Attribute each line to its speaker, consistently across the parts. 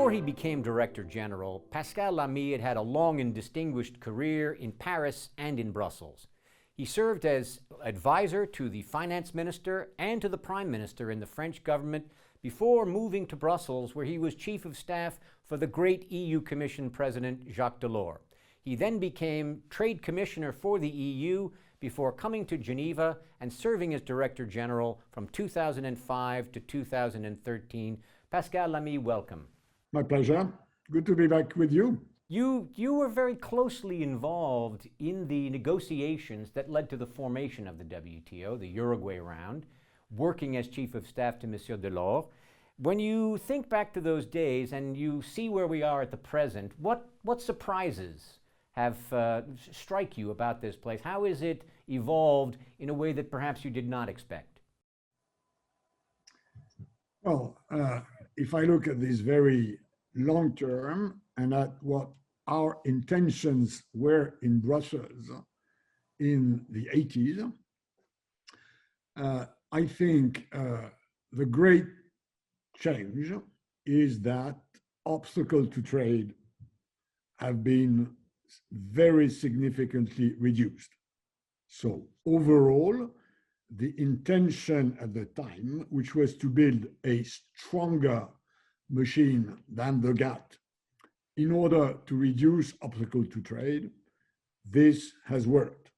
Speaker 1: Before he became Director General, Pascal Lamy had had a long and distinguished career in Paris and in Brussels. He served as advisor to the finance minister and to the prime minister in the French government before moving to Brussels, where he was chief of staff for the great EU Commission President Jacques Delors. He then became trade commissioner for the EU before coming to Geneva and serving as Director General from 2005 to 2013. Pascal Lamy, welcome.
Speaker 2: My pleasure. Good to be back with you.
Speaker 1: You were very closely involved in the negotiations that led to the formation of the WTO, the Uruguay round, working as chief of staff to Monsieur Delors. When you think back to those days and you see where we are at the present, what surprises have strike you about this place? How has it evolved in a way that perhaps you did not expect?
Speaker 2: Well, if I look at this very long term and at what our intentions were in Brussels in the 80s, I think the great change is that obstacles to trade have been very significantly reduced. So overall, the intention at the time, which was to build a stronger machine than the GATT in order to reduce obstacles to trade, this has worked.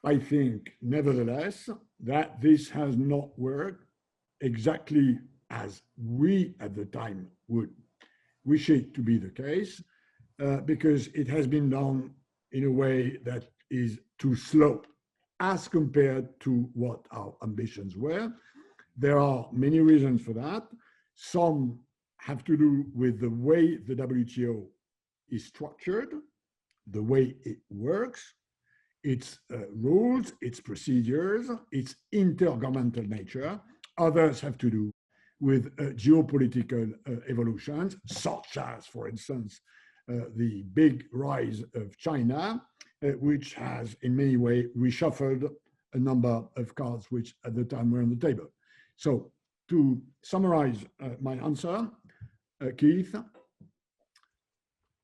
Speaker 2: I think, nevertheless, that this has not worked exactly as we at the time would wish it to be the case, because it has been done in a way that is too slow as compared to what our ambitions were. There are many reasons for that. Some have to do with the way the WTO is structured, the way it works, its rules, its procedures, its intergovernmental nature. Others have to do with geopolitical evolutions, such as, for instance, the big rise of China, which has in many ways reshuffled a number of cards which at the time were on the table. So to summarize my answer, Keith,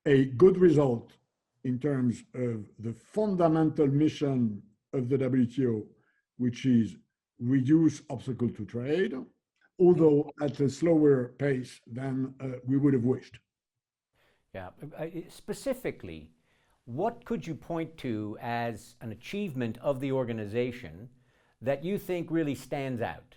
Speaker 2: a good result in terms of the fundamental mission of the WTO, which is reduce obstacle to trade, although at a slower pace than we would have wished.
Speaker 1: Yeah, specifically, what could you point to as an achievement of the organization that you think really stands out?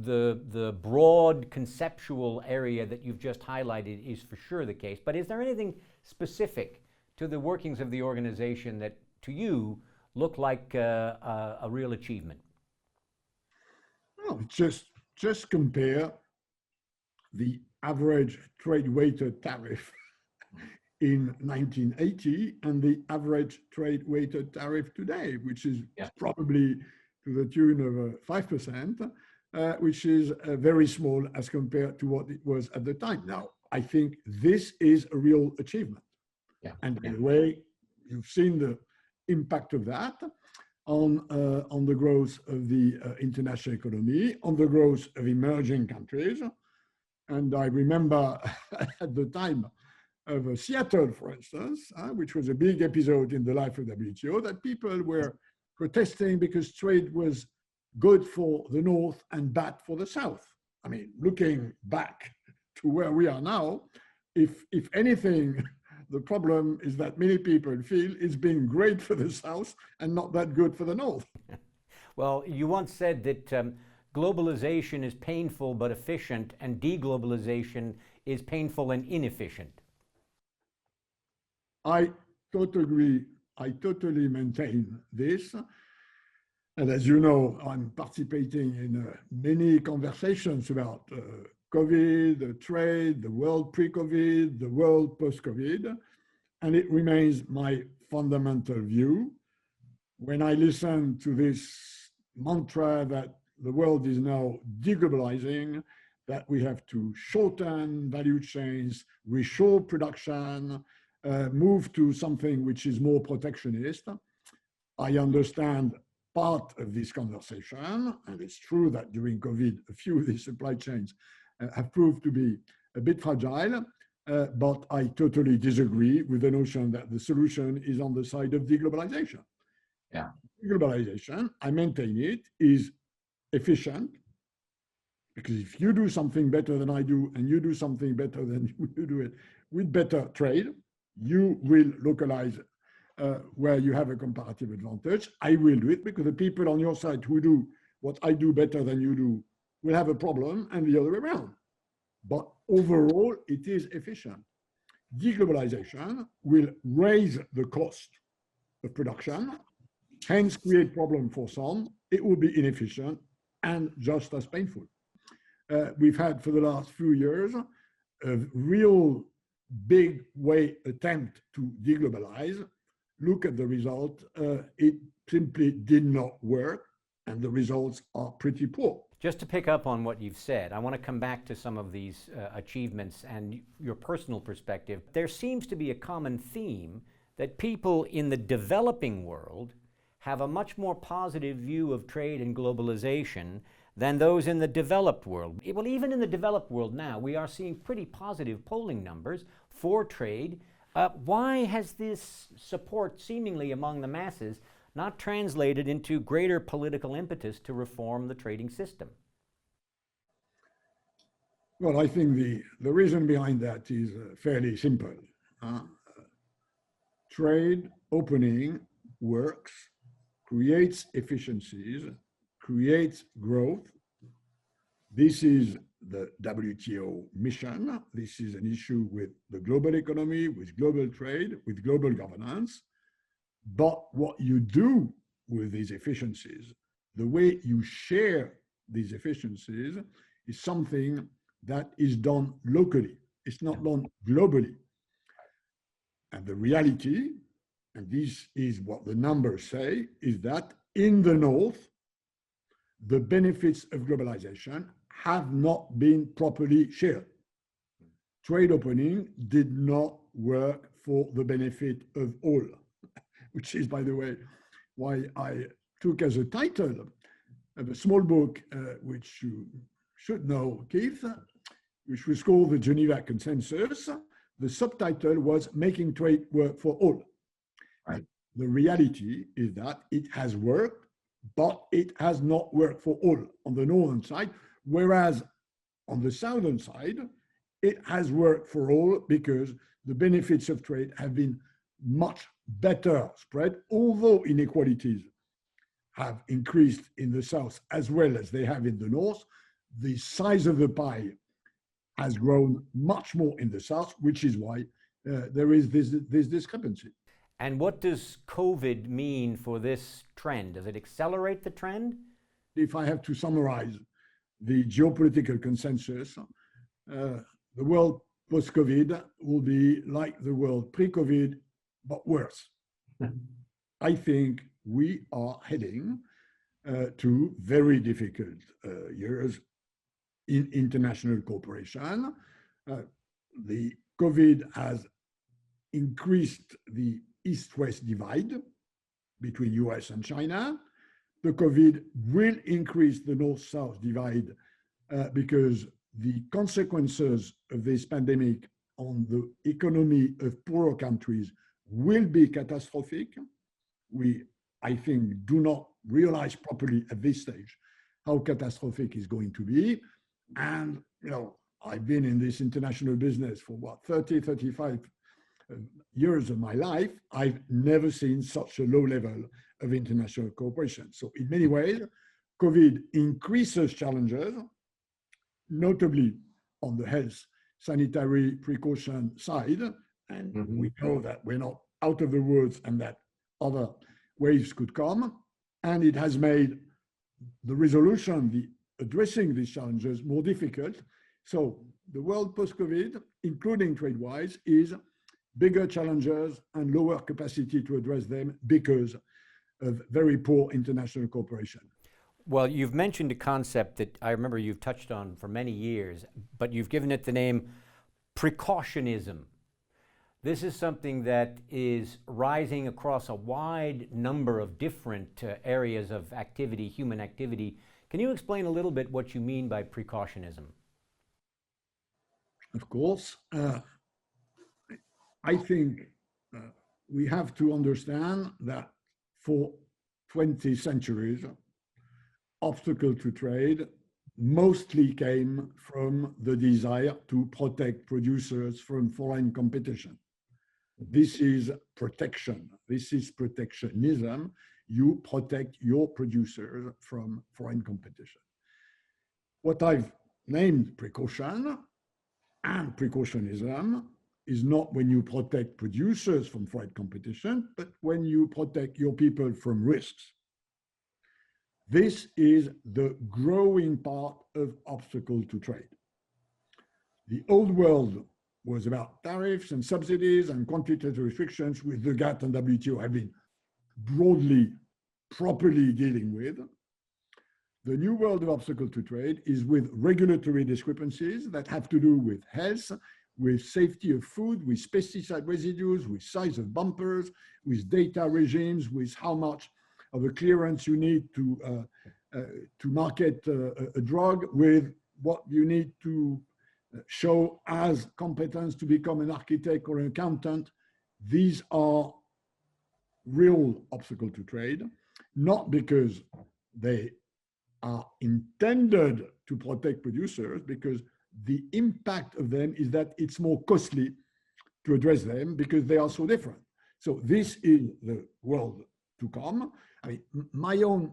Speaker 1: The broad conceptual area that you've just highlighted is for sure the case, but is there anything specific to the workings of the organization that to you look like a real achievement?
Speaker 2: Well, just compare the average trade-weighted tariff in 1980 and the average trade-weighted tariff today, which is probably to the tune of 5%, which is very small as compared to what it was at the time. Now, I think this is a real achievement. Yeah. And in a way, you've seen the impact of that on the growth of the international economy, on the growth of emerging countries. And I remember at the time of Seattle, for instance, which was a big episode in the life of WTO, that people were protesting because trade was good for the North and bad for the South. I mean, looking back to where we are now, if anything, the problem is that many people feel it's been great for the South and not that good for the North.
Speaker 1: Well, you once said that globalization is painful but efficient, and deglobalization is painful and inefficient.
Speaker 2: I totally agree. I totally maintain this. And as you know, I'm participating in many conversations about COVID, trade, the world pre-COVID, the world post-COVID, and it remains my fundamental view. When I listen to this mantra that the world is now deglobalizing, that we have to shorten value chains, reshore production, move to something which is more protectionist, I understand part of this conversation, and it's true that during COVID, a few of these supply chains have proved to be a bit fragile, but I totally disagree with the notion that the solution is on the side of deglobalization.
Speaker 3: Yeah.
Speaker 2: Deglobalization, I maintain it, is efficient, because if you do something better than I do, and you do something better than you do it with better trade, you will localize where you have a comparative advantage. I will do it because the people on your side who do what I do better than you do will have a problem, and the other way around. But overall, it is efficient. Deglobalization will raise the cost of production, hence create problem for some. It will be inefficient and just as painful. We've had for the last few years a real big way attempt to deglobalize. Look at the result. It simply did not work, and the results are pretty poor.
Speaker 1: Just to pick up on what you've said, I want to come back to some of these achievements and your personal perspective. There seems to be a common theme that people in the developing world have a much more positive view of trade and globalization than those in the developed world. Well, even in the developed world now, we are seeing pretty positive polling numbers for trade. Why has this support seemingly among the masses not translated into greater political impetus to reform the trading system?
Speaker 2: Well, I think the reason behind that is fairly simple. Trade opening works, creates efficiencies, creates growth. This is the WTO mission. This is an issue with the global economy, with global trade, with global governance. But what you do with these efficiencies, the way you share these efficiencies, is something that is done locally. It's not done globally. And the reality, and this is what the numbers say, is that in the North, the benefits of globalization have not been properly shared. Trade opening did not work for the benefit of all, which is, by the way, why I took as a title of a small book, which you should know, Keith, which was called the Geneva Consensus. The subtitle was Making Trade Work for All.
Speaker 3: Right.
Speaker 2: The reality is that it has worked, but it has not worked for all on the northern side, whereas on the southern side, it has worked for all because the benefits of trade have been much better spread, although inequalities have increased in the south as well as they have in the north. The size of the pie has grown much more in the south, which is why there is this discrepancy.
Speaker 1: And what does COVID mean for this trend? Does it accelerate the trend?
Speaker 2: If I have to summarize the geopolitical consensus, the world post-COVID will be like the world pre-COVID, but worse. I think we are heading to very difficult years in international cooperation. The COVID has increased the East-West divide between US and China. The COVID will increase the North-South divide because the consequences of this pandemic on the economy of poorer countries will be catastrophic. We, I think, do not realize properly at this stage how catastrophic it's going to be. And, you know, I've been in this international business for what, 30, 35 years of my life. I've never seen such a low level of international cooperation. So in many ways, COVID increases challenges, notably on the health sanitary precaution side. And we know that we're not out of the woods and that other waves could come. And it has made the resolution, the addressing these challenges more difficult. So the world post-COVID, including trade-wise, is bigger challenges and lower capacity to address them because of very poor international cooperation.
Speaker 1: Well, you've mentioned a concept that I remember you've touched on for many years, but you've given it the name precautionism. This is something that is rising across a wide number of different areas of activity, human activity. Can you explain a little bit what you mean by precautionism?
Speaker 2: Of course. I think we have to understand that for 20 centuries, obstacle to trade mostly came from the desire to protect producers from foreign competition. This is protection. This is protectionism. You protect your producers from foreign competition. What I've named precaution and precautionism is not when you protect producers from foreign competition, but when you protect your people from risks. This is the growing part of obstacle to trade. The old world was about tariffs and subsidies and quantitative restrictions, with the GATT and WTO have been broadly, properly dealing with. The new world of obstacle to trade is with regulatory discrepancies that have to do with health, with safety of food, with pesticide residues, with size of bumpers, with data regimes, with how much of a clearance you need to market a drug, with what you need to show as competence to become an architect or an accountant. These are real obstacles to trade, not because they are intended to protect producers, because the impact of them is that it's more costly to address them because they are so different. So this is the world to come. I mean, my own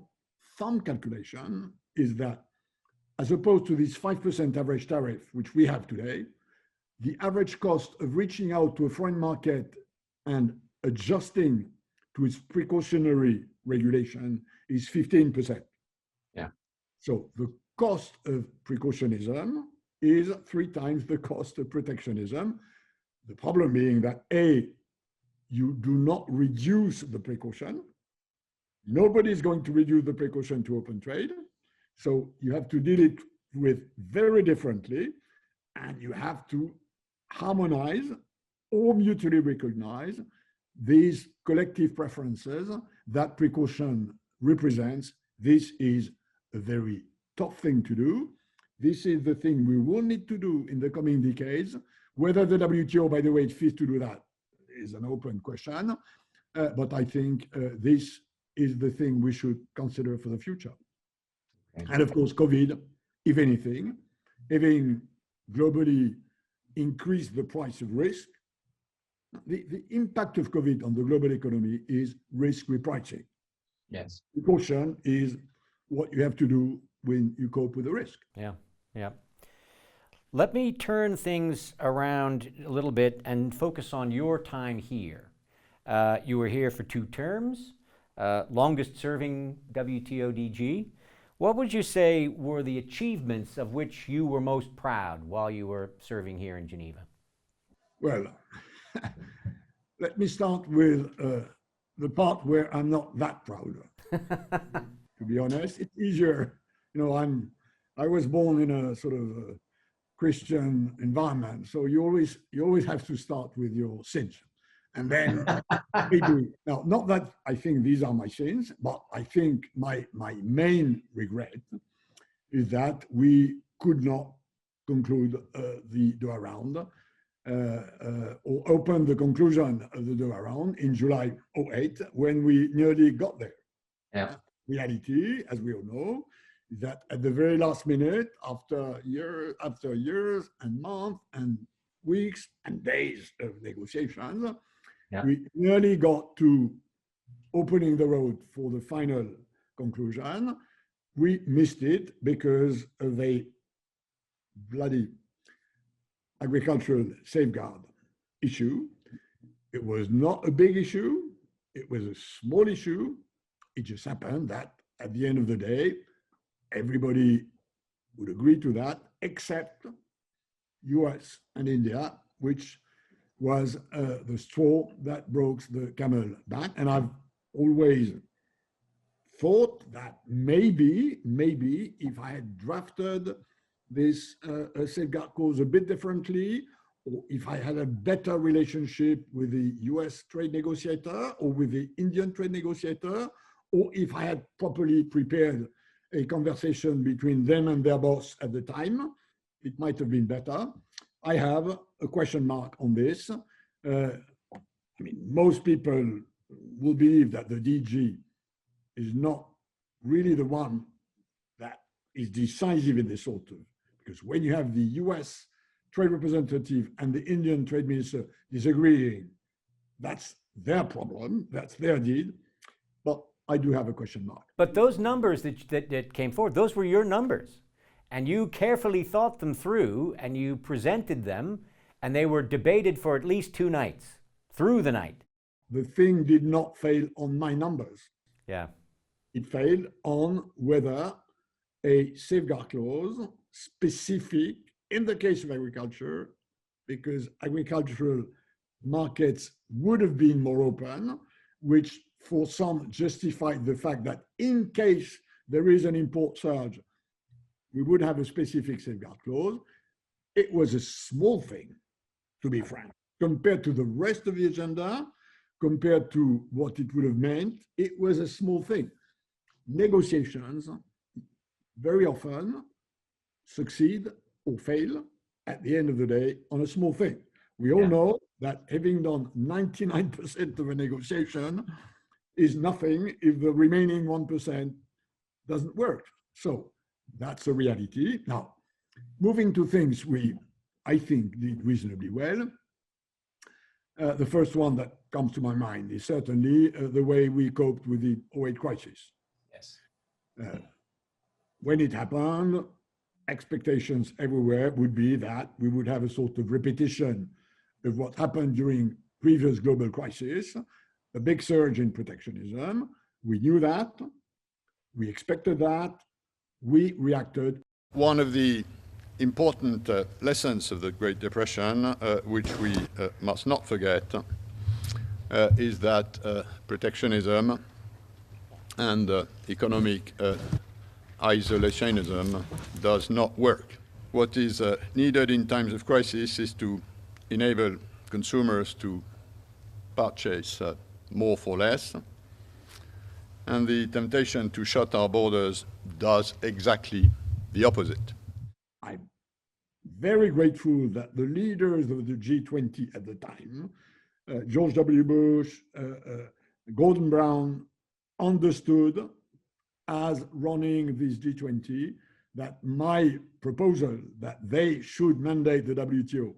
Speaker 2: thumb calculation is that as opposed to this 5% average tariff, which we have today, the average cost of reaching out to a foreign market and adjusting to its precautionary regulation is 15%.
Speaker 1: Yeah.
Speaker 2: So the cost of precautionism is 3 times the cost of protectionism. The problem being that A, you do not reduce the precaution. Nobody is going to reduce the precaution to open trade. So you have to deal it with very differently, and you have to harmonize or mutually recognize these collective preferences that precaution represents. This is a very tough thing to do. This is the thing we will need to do in the coming decades. Whether the WTO, by the way, is fit to do that is an open question. But I think this is the thing we should consider for the future. Okay. And of course, COVID, if anything, having globally increased the price of risk, the impact of COVID on the global economy is risk repricing.
Speaker 1: Yes.
Speaker 2: Precaution is what you have to do when you cope with the risk.
Speaker 1: Yeah, yeah. Let me turn things around a little bit and focus on your time here. You were here for 2 terms, longest serving WTO DG. What would you say were the achievements of which you were most proud while you were serving here in Geneva?
Speaker 2: Well, let me start with the part where I'm not that proud. To be honest, it's easier. You know, I was born in a sort of a Christian environment, so you always have to start with your sins, and then maybe now, not that I think these are my sins, but I think my main regret is that we could not conclude the Doha round or open the conclusion of the Doha round in July 2008 when we nearly got there.
Speaker 1: Yeah.
Speaker 2: Reality, as we all know, is that at the very last minute, after years and months and weeks and days of negotiations, yeah, we nearly got to opening the road for the final conclusion. We missed it because of a bloody agricultural safeguard issue. It was not a big issue. It was a small issue. It just happened that at the end of the day, everybody would agree to that, except US and India, which was the straw that broke the camel back. And I've always thought that maybe if I had drafted this safeguard clause a bit differently, or if I had a better relationship with the US trade negotiator or with the Indian trade negotiator, or if I had properly prepared a conversation between them and their boss at the time, it might have been better. I have a question mark on this. I mean, most people will believe that the DG is not really the one that is decisive in this sort of, because when you have the US trade representative and the Indian trade minister disagreeing, that's their problem, that's their deed. But I do have a question mark.
Speaker 1: But those numbers that came forward, those were your numbers. And you carefully thought them through and you presented them, and they were debated for at least 2 nights, through the night.
Speaker 2: The thing did not fail on my numbers.
Speaker 1: Yeah.
Speaker 2: It failed on whether a safeguard clause specific in the case of agriculture, because agricultural markets would have been more open, which for some justified the fact that in case there is an import surge, we would have a specific safeguard clause. It was a small thing, to be frank, compared to the rest of the agenda, compared to what it would have meant. It was a small thing. Negotiations very often succeed or fail at the end of the day on a small thing. We all know that having done 99% of a negotiation is nothing if the remaining 1% doesn't work. So that's a reality. Now, moving to things I think, did reasonably well. The first one that comes to my mind is certainly the way we coped with the 2008 crisis.
Speaker 3: Yes.
Speaker 2: When it happened, expectations everywhere would be that we would have a sort of repetition of what happened during previous global crises, a big surge in protectionism. We knew that. We expected that. We reacted.
Speaker 4: One of the important lessons of the Great Depression, which we must not forget, is that protectionism and economic isolationism does not work. What is needed in times of crisis is to enable consumers to purchase more for less. And the temptation to shut our borders does exactly the opposite.
Speaker 2: I'm very grateful that the leaders of the G20 at the time, George W. Bush, Gordon Brown, understood as running this G20 that my proposal that they should mandate the WTO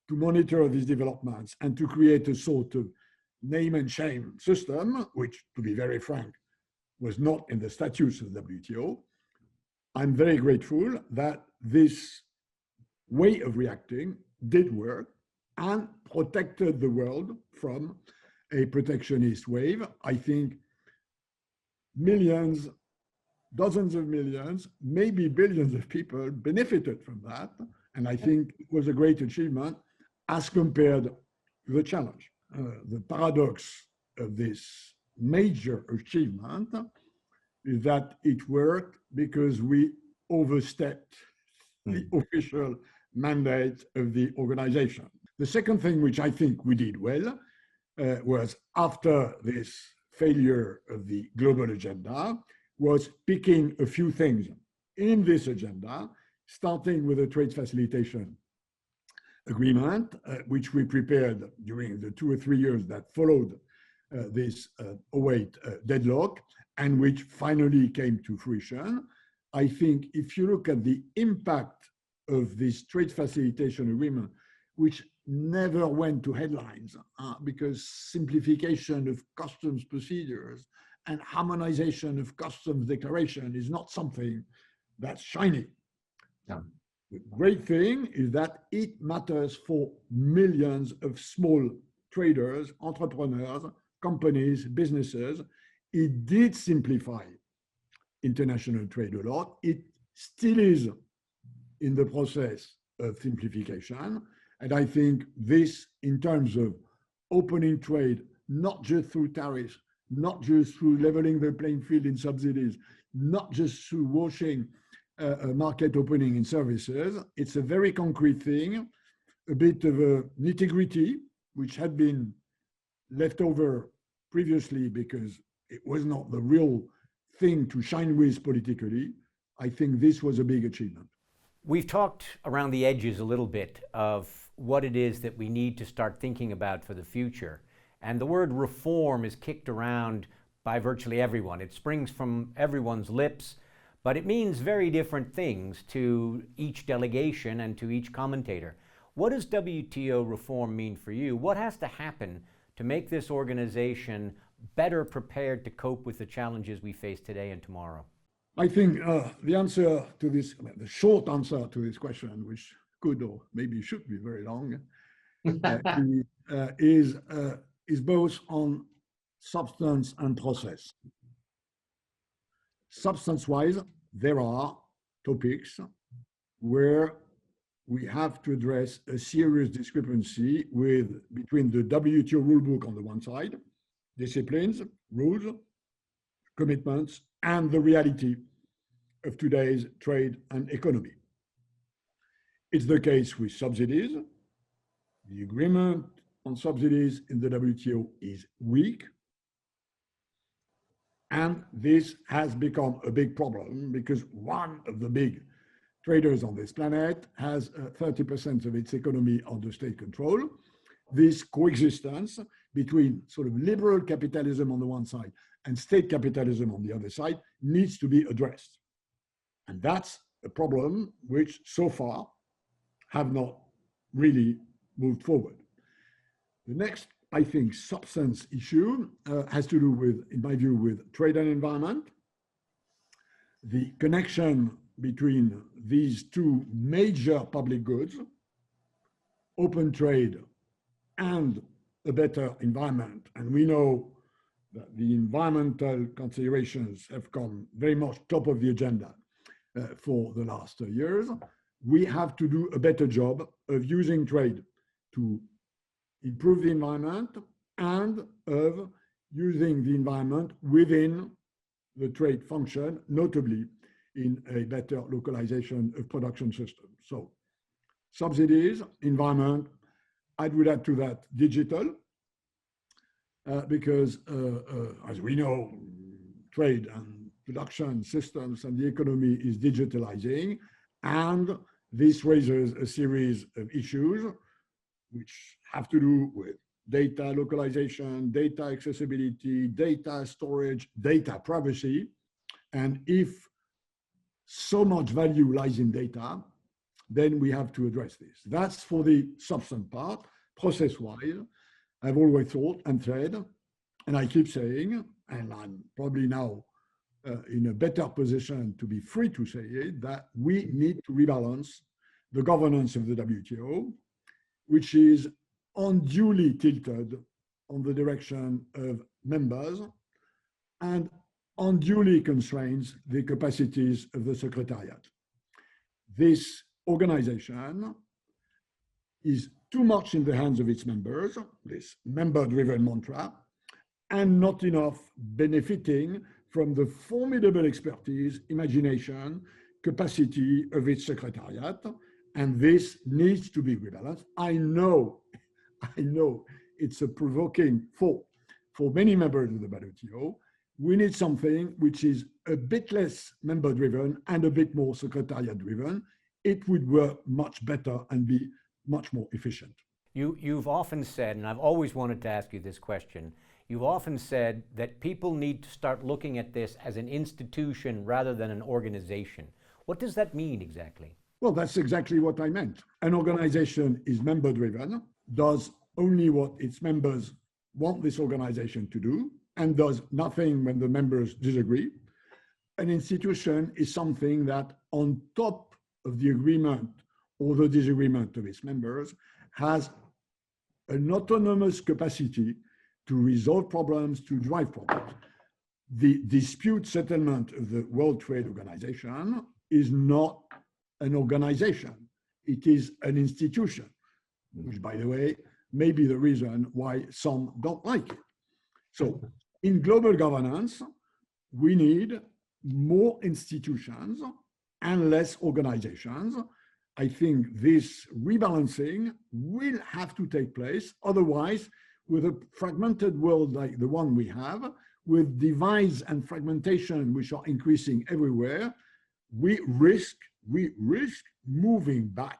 Speaker 2: to monitor these developments and to create a sort of name and shame system, which, to be very frank, was not in the statutes of the WTO. I'm very grateful that this way of reacting did work and protected the world from a protectionist wave. I think millions, dozens of millions, maybe billions of people benefited from that. And I think it was a great achievement as compared to the challenge. The paradox of this major achievement is that it worked because we overstepped the official mandate of the organization. The second thing which I think we did well was after this failure of the global agenda was picking a few things in this agenda, starting with a trade facilitation agreement, which we prepared during the 2 or 3 years that followed this 2008 deadlock, and which finally came to fruition. I think if you look at the impact of this trade facilitation agreement, which never went to headlines because simplification of customs procedures and harmonization of customs declaration is not something that's shiny.
Speaker 3: No.
Speaker 2: The great thing is that it matters for millions of small traders, entrepreneurs, companies, businesses. It did simplify international trade a lot. It still is in the process of simplification. And I think this, in terms of opening trade, not just through tariffs, not just through leveling the playing field in subsidies, not just through washing a market opening in services, it's a very concrete thing, a bit of a nitty-gritty, which had been left over previously because it was not the real thing to shine with politically. I think this was a big achievement.
Speaker 1: We've talked around the edges a little bit of what it is that we need to start thinking about for the future. And the word reform is kicked around by virtually everyone. It springs from everyone's lips, but it means very different things to each delegation and to each commentator. What does WTO reform mean for you? What has to happen to make this organization better prepared to cope with the challenges we face today and tomorrow?
Speaker 2: I think the answer to this, the short answer to this question, which could or maybe should be very long, is both on substance and process. Substance-wise, there are topics where we have to address a serious discrepancy between the WTO rulebook on the one side, disciplines, rules, commitments, and the reality of today's trade and economy. It's the case with subsidies. The agreement on subsidies in the WTO is weak. And this has become a big problem because one of the big traders on this planet has 30% of its economy under state control. This coexistence between sort of liberal capitalism on the one side and state capitalism on the other side needs to be addressed. And that's a problem which so far have not really moved forward. The next, I think, substance issue has to do with, in my view, with trade and environment. The connection between these two major public goods, open trade and a better environment. And we know that the environmental considerations have come very much top of the agenda for the last years. We have to do a better job of using trade to improve the environment and of using the environment within the trade function, notably in a better localization of production systems. So subsidies, environment, I would add to that digital, because as we know, trade and production systems and the economy is digitalizing, and this raises a series of issues which have to do with data localization, data accessibility, data storage, data privacy. And if so much value lies in data, then we have to address this. That's for the substance part. Process-wise, I've always thought and said, and I keep saying, and I'm probably now in a better position to be free to say it, that we need to rebalance the governance of the WTO, which is unduly tilted on the direction of members and unduly constrains the capacities of the Secretariat. This organization is too much in the hands of its members, this member-driven mantra, and not enough benefiting from the formidable expertise, imagination, capacity of its Secretariat, and this needs to be rebalanced. I know it's a provoking thought for many members of the WTO. We need something which is a bit less member-driven and a bit more Secretariat-driven. It would work much better and be much more efficient.
Speaker 1: You've often said, and I've always wanted to ask you this question, you've often said that people need to start looking at this as an institution rather than an organization. What does that mean exactly?
Speaker 2: Well, that's exactly what I meant. An organization is member-driven, does only what its members want this organization to do, and does nothing when the members disagree. An institution is something that, on top of the agreement or the disagreement of its members, has an autonomous capacity to resolve problems, to drive problems. The dispute settlement of the World Trade Organization is not an organization. It is an institution, which, by the way, may be the reason why some don't like it. So in global governance, we need more institutions and less organizations. I think this rebalancing will have to take place. Otherwise, with a fragmented world like the one we have, with divides and fragmentation which are increasing everywhere, we risk moving back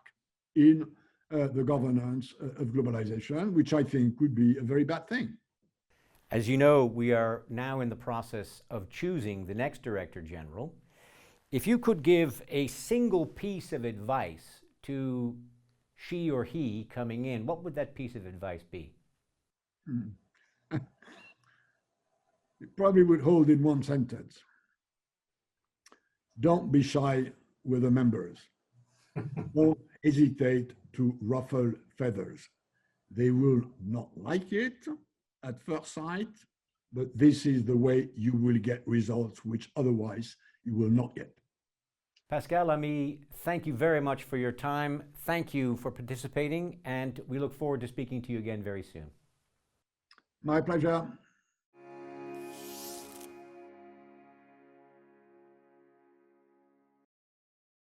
Speaker 2: in the governance of globalization, which I think would be a very bad thing.
Speaker 1: As you know, we are now in the process of choosing the next Director General. If you could give a single piece of advice to she or he coming in, what would that piece of advice be?
Speaker 2: It probably would hold in one sentence. Don't be shy with the members. Don't hesitate to ruffle feathers. They will not like it at first sight, but this is the way you will get results which otherwise you will not get.
Speaker 1: Pascal Lamy, thank you very much for your time. Thank you for participating, and we look forward to speaking to you again very soon.
Speaker 2: My pleasure.